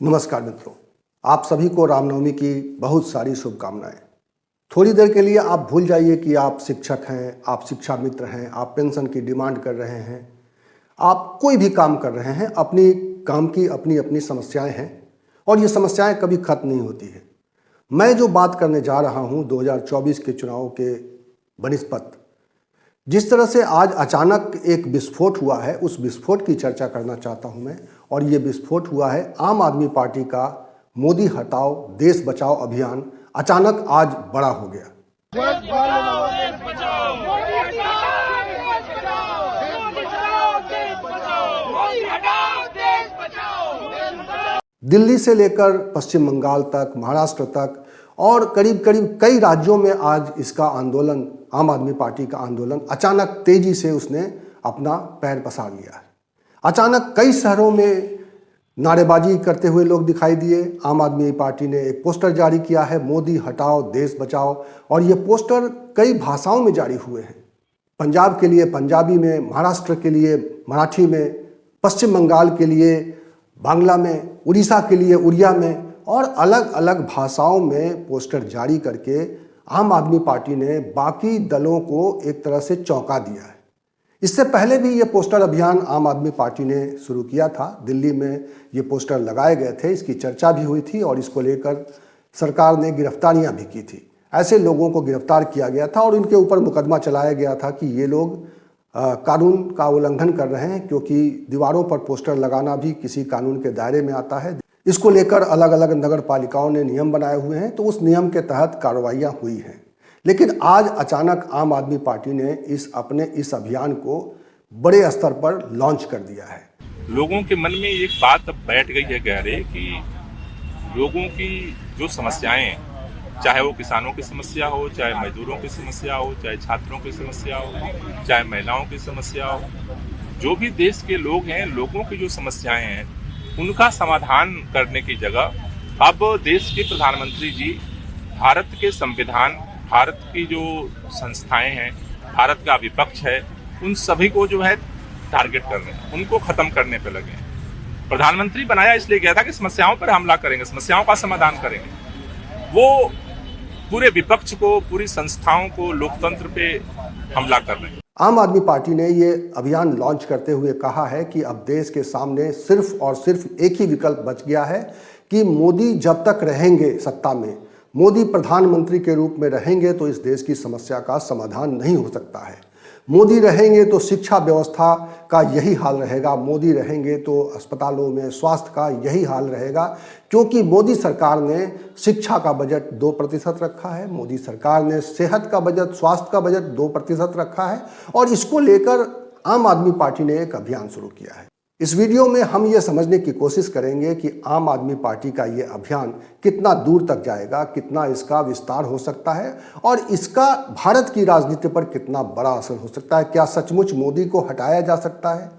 नमस्कार मित्रों, आप सभी को रामनवमी की बहुत सारी शुभकामनाएं। थोड़ी देर के लिए आप भूल जाइए कि आप शिक्षक हैं, आप शिक्षा मित्र हैं, आप पेंशन की डिमांड कर रहे हैं, आप कोई भी काम कर रहे हैं। अपनी काम की अपनी अपनी समस्याएं हैं और ये समस्याएं कभी खत्म नहीं होती है। मैं जो बात करने जा रहा हूं 2024 के चुनाव के बनिस्पत जिस तरह से आज अचानक एक विस्फोट हुआ है, उस विस्फोट की चर्चा करना चाहता हूं मैं। और ये विस्फोट हुआ है आम आदमी पार्टी का मोदी हटाओ देश बचाओ अभियान अचानक आज बड़ा हो गया। दिल्ली से लेकर पश्चिम बंगाल तक, महाराष्ट्र तक और करीब करीब कई राज्यों में आज इसका आंदोलन, आम आदमी पार्टी का आंदोलन अचानक तेजी से उसने अपना पैर पसार लिया है। अचानक कई शहरों में नारेबाजी करते हुए लोग दिखाई दिए। आम आदमी पार्टी ने एक पोस्टर जारी किया है, मोदी हटाओ देश बचाओ, और ये पोस्टर कई भाषाओं में जारी हुए हैं। पंजाब के लिए पंजाबी में, महाराष्ट्र के लिए मराठी में, पश्चिम बंगाल के लिए बांग्ला में, उड़ीसा के लिए उड़िया में और अलग अलग भाषाओं में पोस्टर जारी करके आम आदमी पार्टी ने बाकी दलों को एक तरह से चौंका दिया है। इससे पहले भी ये पोस्टर अभियान आम आदमी पार्टी ने शुरू किया था। दिल्ली में ये पोस्टर लगाए गए थे, इसकी चर्चा भी हुई थी और इसको लेकर सरकार ने गिरफ्तारियां भी की थी। ऐसे लोगों को गिरफ्तार किया गया था और इनके ऊपर मुकदमा चलाया गया था कि ये लोग कानून का उल्लंघन कर रहे हैं, क्योंकि दीवारों पर पोस्टर लगाना भी किसी कानून के दायरे में आता है। इसको लेकर अलग अलग नगर पालिकाओं ने नियम बनाए हुए हैं, तो उस नियम के तहत कार्रवाइयाँ हुई हैं। लेकिन आज अचानक आम आदमी पार्टी ने इस अभियान को बड़े स्तर पर लॉन्च कर दिया है। लोगों के मन में एक बात अब बैठ गई है गहरे कि लोगों की जो समस्याएं हैं, चाहे वो किसानों की समस्या हो, चाहे मजदूरों की समस्या हो, चाहे छात्रों की समस्या हो, चाहे महिलाओं की समस्या हो, जो भी देश के लोग हैं, लोगों की जो समस्याएं हैं उनका समाधान करने की जगह अब देश के प्रधानमंत्री जी भारत के संविधान, भारत की जो संस्थाएं हैं, भारत का विपक्ष है, उन सभी को जो है टारगेट कर रहे हैं, उनको खत्म करने पे लगे हैं। प्रधानमंत्री बनाया इसलिए गया था कि समस्याओं पर हमला करेंगे, समस्याओं का समाधान करेंगे। वो पूरे विपक्ष को, पूरी संस्थाओं को, लोकतंत्र पे हमला कर रहे हैं। आम आदमी पार्टी ने ये अभियान लॉन्च करते हुए कहा है कि अब देश के सामने सिर्फ और सिर्फ एक ही विकल्प बच गया है कि मोदी जब तक रहेंगे सत्ता में, मोदी प्रधानमंत्री के रूप में रहेंगे तो इस देश की समस्या का समाधान नहीं हो सकता है। मोदी रहेंगे तो शिक्षा व्यवस्था का यही हाल रहेगा, मोदी रहेंगे तो अस्पतालों में स्वास्थ्य का यही हाल रहेगा, क्योंकि मोदी सरकार ने शिक्षा का बजट 2% रखा है, मोदी सरकार ने सेहत का बजट, स्वास्थ्य का बजट 2% रखा है और इसको लेकर आम आदमी पार्टी ने एक अभियान शुरू किया है। इस वीडियो में हम ये समझने की कोशिश करेंगे कि आम आदमी पार्टी का ये अभियान कितना दूर तक जाएगा, कितना इसका विस्तार हो सकता है और इसका भारत की राजनीति पर कितना बड़ा असर हो सकता है। क्या सचमुच मोदी को हटाया जा सकता है?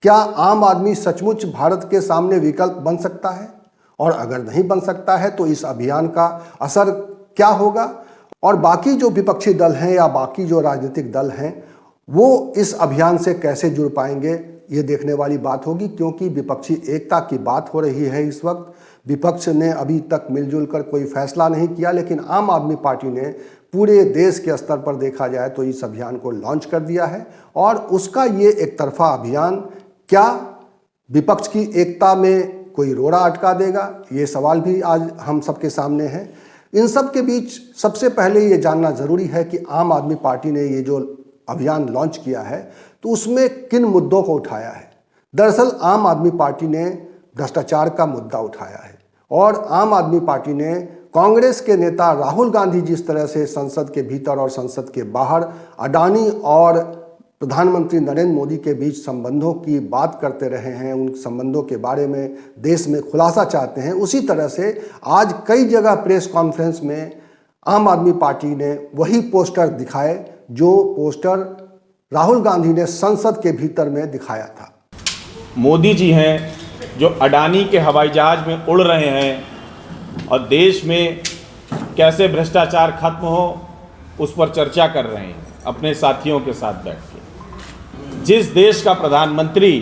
क्या आम आदमी सचमुच भारत के सामने विकल्प बन सकता है? और अगर नहीं बन सकता है तो इस अभियान का असर क्या होगा? और बाकी जो विपक्षी दल हैं या बाकी जो राजनीतिक दल हैं वो इस अभियान से कैसे जुड़ पाएंगे, ये देखने वाली बात होगी, क्योंकि विपक्षी एकता की बात हो रही है। इस वक्त विपक्ष ने अभी तक मिलजुल कर कोई फैसला नहीं किया, लेकिन आम आदमी पार्टी ने पूरे देश के स्तर पर देखा जाए तो इस अभियान को लॉन्च कर दिया है और उसका ये एक तरफा अभियान क्या विपक्ष की एकता में कोई रोड़ा अटका देगा, ये सवाल भी आज हम सबके सामने है। इन सब के बीच सबसे पहले ये जानना ज़रूरी है कि आम आदमी पार्टी ने ये जो अभियान लॉन्च किया है तो उसमें किन मुद्दों को उठाया है। दरअसल आम आदमी पार्टी ने भ्रष्टाचार का मुद्दा उठाया है और आम आदमी पार्टी ने कांग्रेस के नेता राहुल गांधी जिस तरह से संसद के भीतर और संसद के बाहर अडानी और प्रधानमंत्री नरेंद्र मोदी के बीच संबंधों की बात करते रहे हैं, उन संबंधों के बारे में देश में खुलासा चाहते हैं, उसी तरह से आज कई जगह प्रेस कॉन्फ्रेंस में आम आदमी पार्टी ने वही पोस्टर दिखाए जो पोस्टर राहुल गांधी ने संसद के भीतर में दिखाया था। मोदी जी हैं जो अडानी के हवाई जहाज में उड़ रहे हैं और देश में कैसे भ्रष्टाचार खत्म हो उस पर चर्चा कर रहे हैं अपने साथियों के साथ बैठ के। जिस देश का प्रधानमंत्री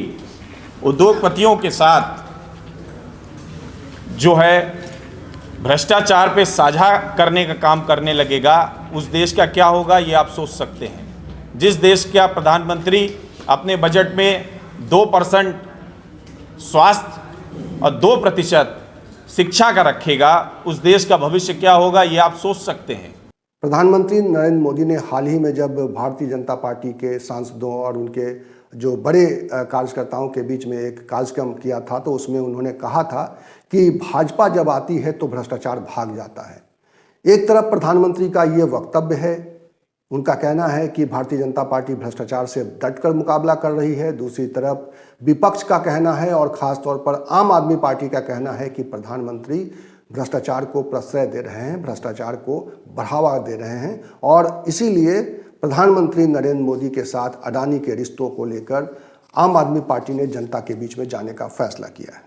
उद्योगपतियों के साथ जो है भ्रष्टाचार पे साझा करने का काम करने लगेगा, उस देश का क्या होगा ये आप सोच सकते हैं। जिस देश का प्रधानमंत्री अपने बजट में 2% स्वास्थ्य और 2% शिक्षा का रखेगा, उस देश का भविष्य क्या होगा ये आप सोच सकते हैं। प्रधानमंत्री नरेंद्र मोदी ने हाल ही में जब भारतीय जनता पार्टी के सांसदों और उनके जो बड़े कार्यकर्ताओं के बीच में एक कार्यक्रम किया था, तो उसमें उन्होंने कहा था कि भाजपा जब आती है तो भ्रष्टाचार भाग जाता है। एक तरफ प्रधानमंत्री का ये वक्तव्य है, उनका कहना है कि भारतीय जनता पार्टी भ्रष्टाचार से डटकर मुकाबला कर रही है। दूसरी तरफ विपक्ष का कहना है और ख़ास तौर पर आम आदमी पार्टी का कहना है कि प्रधानमंत्री भ्रष्टाचार को प्रश्रय दे रहे हैं, भ्रष्टाचार को बढ़ावा दे रहे हैं और इसीलिए प्रधानमंत्री नरेंद्र मोदी के साथ अडानी के रिश्तों को लेकर आम आदमी पार्टी ने जनता के बीच में जाने का फैसला किया है।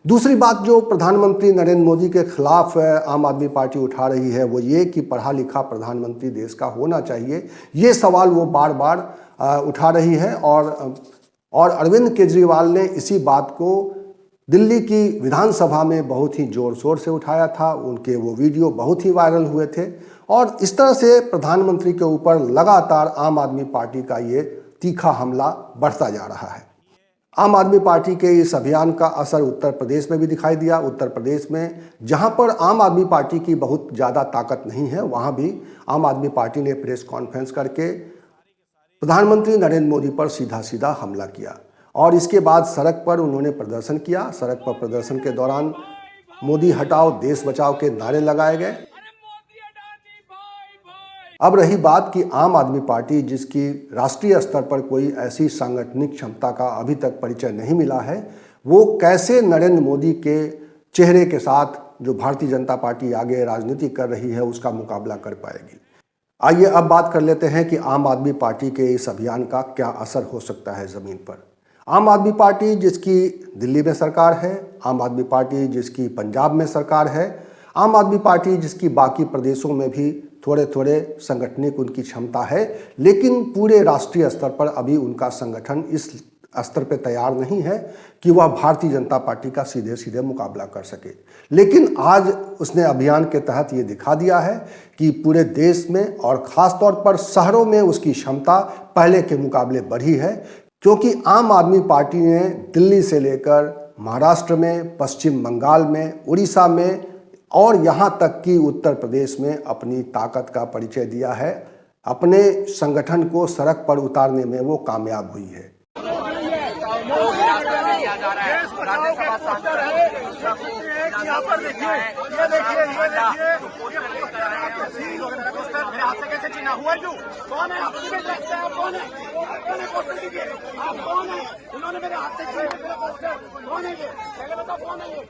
दूसरी बात जो प्रधानमंत्री नरेंद्र मोदी के खिलाफ आम आदमी पार्टी उठा रही है वो ये कि पढ़ा लिखा प्रधानमंत्री देश का होना चाहिए। ये सवाल वो बार बार उठा रही है और अरविंद केजरीवाल ने इसी बात को दिल्ली की विधानसभा में बहुत ही ज़ोर शोर से उठाया था। उनके वो वीडियो बहुत ही वायरल हुए थे और इस तरह से प्रधानमंत्री के ऊपर लगातार आम आदमी पार्टी का ये तीखा हमला बढ़ता जा रहा है। आम आदमी पार्टी के इस अभियान का असर उत्तर प्रदेश में भी दिखाई दिया। उत्तर प्रदेश में जहां पर आम आदमी पार्टी की बहुत ज़्यादा ताकत नहीं है, वहां भी आम आदमी पार्टी ने प्रेस कॉन्फ्रेंस करके प्रधानमंत्री नरेंद्र मोदी पर सीधा सीधा हमला किया और इसके बाद सड़क पर उन्होंने प्रदर्शन किया। सड़क पर प्रदर्शन के दौरान मोदी हटाओ देश बचाओ के नारे लगाए गए। अब रही बात कि आम आदमी पार्टी, जिसकी राष्ट्रीय स्तर पर कोई ऐसी सांगठनिक क्षमता का अभी तक परिचय नहीं मिला है, वो कैसे नरेंद्र मोदी के चेहरे के साथ जो भारतीय जनता पार्टी आगे राजनीति कर रही है उसका मुकाबला कर पाएगी। आइए अब बात कर लेते हैं कि आम आदमी पार्टी के इस अभियान का क्या असर हो सकता है ज़मीन पर। आम आदमी पार्टी जिसकी दिल्ली में सरकार है, आम आदमी पार्टी जिसकी पंजाब में सरकार है, आम आदमी पार्टी जिसकी बाकी प्रदेशों में भी थोड़े थोड़े संगठनिक उनकी क्षमता है, लेकिन पूरे राष्ट्रीय स्तर पर अभी उनका संगठन इस स्तर पर तैयार नहीं है कि वह भारतीय जनता पार्टी का सीधे सीधे मुकाबला कर सके। लेकिन आज उसने अभियान के तहत ये दिखा दिया है कि पूरे देश में और ख़ास तौर पर शहरों में उसकी क्षमता पहले के मुकाबले बढ़ी है, क्योंकि आम आदमी पार्टी ने दिल्ली से लेकर महाराष्ट्र में, पश्चिम बंगाल में, उड़ीसा में और यहाँ तक कि उत्तर प्रदेश में अपनी ताकत का परिचय दिया है। अपने संगठन को सड़क पर उतारने में वो कामयाब हुई है। यहाँ पर देखिए, ये देखिए, मेरे हाथ से कैसे छीना हुआ? क्यों? कौन है? आप कौन है? पोस्टर दीजिए। आप कौन है? उन्होंने मेरे हाथ से छीना मेरा पोस्टर। कौन है ये? पहले बताओ कौन है ये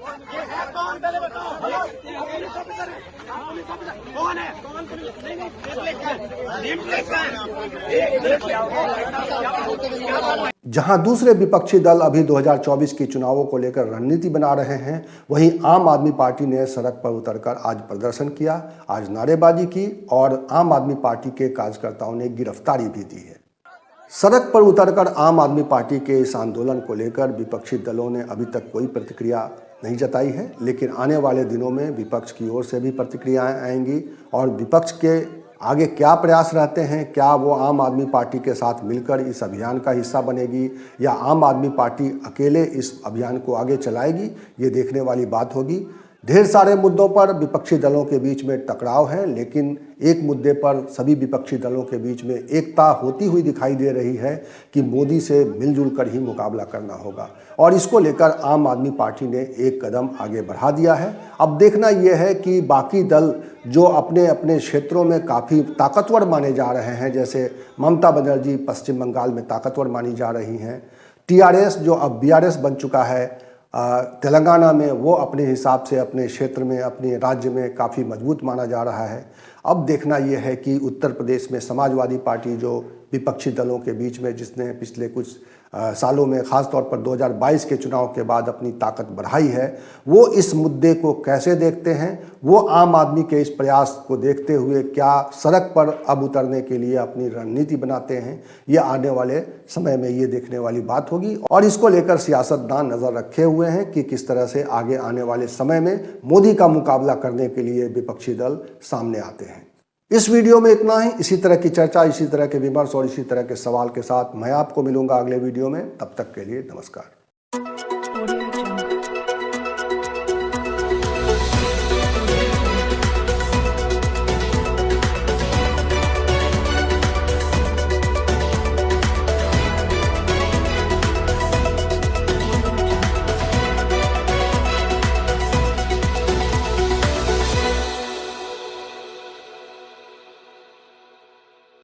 है कौन? पहले बताओ। पुलिस ऑफिसर है। पुलिस ऑफिसर कौन है? कौन पुलिस? नहीं, जहां दूसरे विपक्षी दल अभी 2024 के चुनावों को लेकर रणनीति बना रहे हैं, वहीं आम आदमी पार्टी ने सड़क पर उतरकर आज प्रदर्शन किया, आज नारेबाजी की और आम आदमी पार्टी के कार्यकर्ताओं ने गिरफ्तारी भी दी है। सड़क पर उतरकर आम आदमी पार्टी के इस आंदोलन को लेकर विपक्षी दलों ने अभी तक कोई प्रतिक्रिया नहीं जताई है, लेकिन आने वाले दिनों में विपक्ष की ओर से भी प्रतिक्रियाएं आएंगी और विपक्ष के आगे क्या प्रयास रहते हैं, क्या वो आम आदमी पार्टी के साथ मिलकर इस अभियान का हिस्सा बनेगी या आम आदमी पार्टी अकेले इस अभियान को आगे चलाएगी, ये देखने वाली बात होगी। ढेर सारे मुद्दों पर विपक्षी दलों के बीच में टकराव है, लेकिन एक मुद्दे पर सभी विपक्षी दलों के बीच में एकता होती हुई दिखाई दे रही है कि मोदी से मिलजुल कर ही मुकाबला करना होगा और इसको लेकर आम आदमी पार्टी ने एक कदम आगे बढ़ा दिया है। अब देखना यह है कि बाकी दल जो अपने अपने क्षेत्रों में काफ़ी ताकतवर माने जा रहे हैं, जैसे ममता बनर्जी पश्चिम बंगाल में ताकतवर मानी जा रही हैं, टीआरएस जो अब बीआरएस बन चुका है तेलंगाना में, वो अपने हिसाब से अपने क्षेत्र में, अपने राज्य में काफ़ी मजबूत माना जा रहा है। अब देखना यह है कि उत्तर प्रदेश में समाजवादी पार्टी जो विपक्षी दलों के बीच में, जिसने पिछले कुछ सालों में, ख़ासतौर पर 2022 के चुनाव के बाद अपनी ताकत बढ़ाई है, वो इस मुद्दे को कैसे देखते हैं, वो आम आदमी के इस प्रयास को देखते हुए क्या सड़क पर अब उतरने के लिए अपनी रणनीति बनाते हैं, ये आने वाले समय में ये देखने वाली बात होगी। और इसको लेकर सियासतदान नज़र रखे हुए हैं कि किस तरह से आगे आने वाले समय में मोदी का मुकाबला करने के लिए विपक्षी दल सामने आते हैं। इस वीडियो में इतना ही। इसी तरह की चर्चा, इसी तरह के विमर्श और इसी तरह के सवाल के साथ मैं आपको मिलूंगा अगले वीडियो में। तब तक के लिए नमस्कार।